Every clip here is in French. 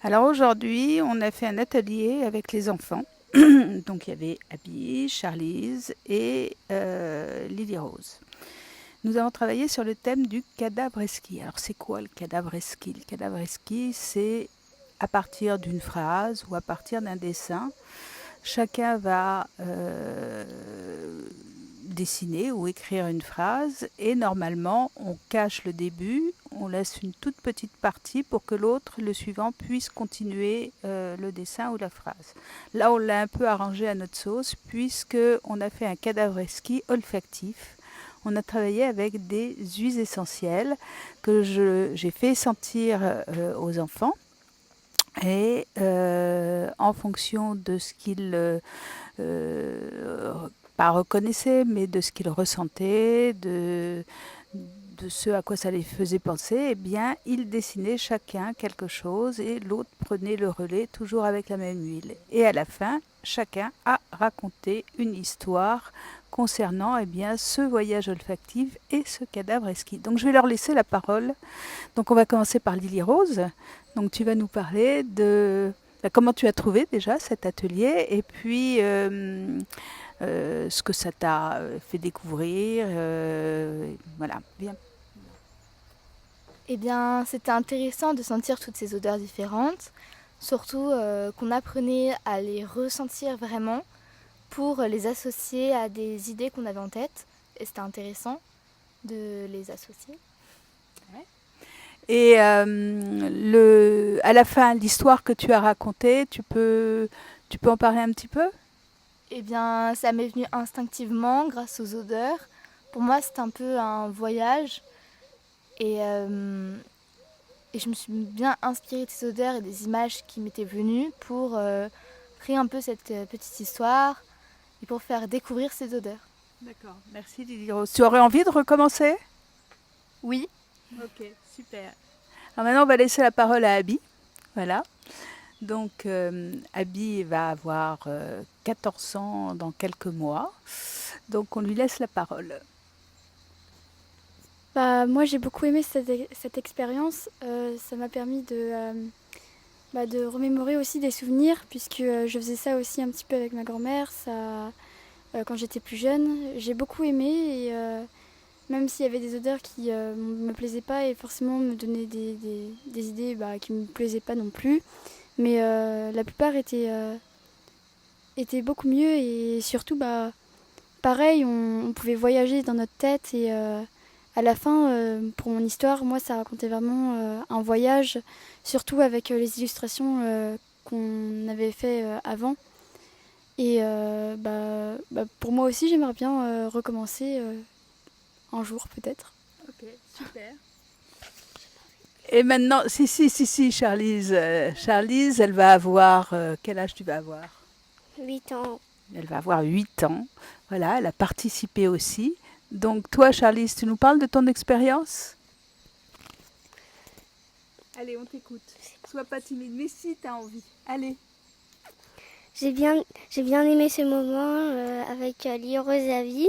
Alors aujourd'hui, on a fait un atelier avec les enfants. Donc il y avait Abby, Charlize et Lily Rose. Nous avons travaillé sur le thème du cadavreski. Alors c'est quoi le cadavreski? Le cadavreski, c'est à partir d'une phrase ou à partir d'un dessin. Chacun va dessiner ou écrire une phrase et normalement on cache le début, on laisse une toute petite partie pour que l'autre, le suivant, puisse continuer le dessin ou la phrase. Là on l'a un peu arrangé à notre sauce puisque on a fait un cadavreski olfactif. On a travaillé avec des huiles essentielles que j'ai fait sentir aux enfants et en fonction de ce qu'ils pas reconnaissaient, mais de ce qu'ils ressentaient, de ce à quoi ça les faisait penser, eh bien, ils dessinaient chacun quelque chose et l'autre prenait le relais, toujours avec la même huile. Et à la fin, chacun a raconté une histoire concernant eh bien, ce voyage olfactif et ce cadavre esquis. Donc je vais leur laisser la parole. Donc on va commencer par Lily Rose. Donc tu vas nous parler de comment tu as trouvé déjà cet atelier et puis ce que ça t'a fait découvrir. Voilà, bien. Eh bien, c'était intéressant de sentir toutes ces odeurs différentes, surtout qu'on apprenait à les ressentir vraiment pour les associer à des idées qu'on avait en tête. Et c'était intéressant de les associer. Et à la fin, l'histoire que tu as racontée, tu peux en parler un petit peu? Eh bien, ça m'est venu instinctivement grâce aux odeurs. Pour moi, c'était un peu un voyage et je me suis bien inspirée de ces odeurs et des images qui m'étaient venues pour créer un peu cette petite histoire et pour faire découvrir ces odeurs. D'accord, merci Lily Rose. Tu aurais envie de recommencer? Oui. Ok, super. Alors maintenant, on va laisser la parole à Abby. Voilà. Donc, Abby va avoir 14 ans dans quelques mois. Donc, on lui laisse la parole. Moi, j'ai beaucoup aimé cette expérience. Ça m'a permis de remémorer aussi des souvenirs, puisque je faisais ça aussi un petit peu avec ma grand-mère quand j'étais plus jeune. J'ai beaucoup aimé, et même s'il y avait des odeurs qui ne me plaisaient pas et forcément me donnaient des idées qui ne me plaisaient pas non plus, mais la plupart étaient beaucoup mieux, et surtout, pareil, on pouvait voyager dans notre tête, et à la fin, pour mon histoire, moi, ça racontait vraiment un voyage, surtout avec les illustrations qu'on avait fait avant. Et pour moi aussi, j'aimerais bien recommencer un jour, peut-être. Ok, super. Et maintenant, si, Charlize. Charlize, elle va avoir. Quel âge tu vas avoir? 8 ans. Elle va avoir 8 ans. Voilà, elle a participé aussi. Donc, toi, Charlize, tu nous parles de ton expérience? Allez, on t'écoute. Sois pas timide, mais si tu as envie. Allez. J'ai bien aimé ce moment avec l'Irosavi.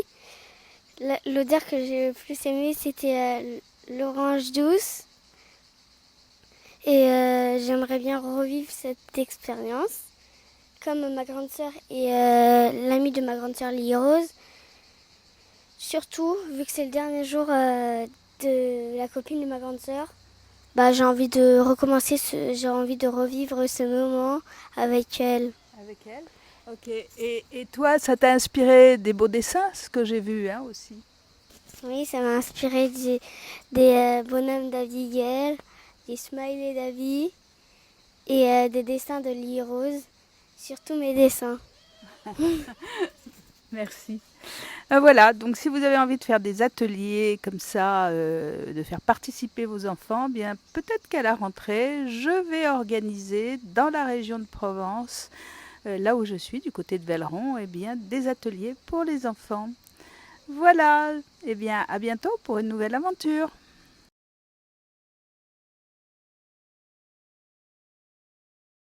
L'odeur que j'ai le plus aimée, c'était l'orange douce. Et j'aimerais bien revivre cette expérience. Comme ma grande sœur et l'amie de ma grande sœur, Rose. Surtout, vu que c'est le dernier jour de la copine de ma grande sœur, j'ai envie de recommencer, j'ai envie de revivre ce moment avec elle. Avec elle. Ok. Et toi, ça t'a inspiré des beaux dessins, ce que j'ai vu hein, aussi. Oui, ça m'a inspiré des bonhommes d'Abigail, des smileys d'Abby et des dessins de Lily Rose. Surtout mes dessins. Merci. Voilà, donc si vous avez envie de faire des ateliers comme ça, de faire participer vos enfants, bien peut-être qu'à la rentrée, je vais organiser dans la région de Provence, là où je suis, du côté de Velleron, eh bien des ateliers pour les enfants. Voilà, eh bien à bientôt pour une nouvelle aventure.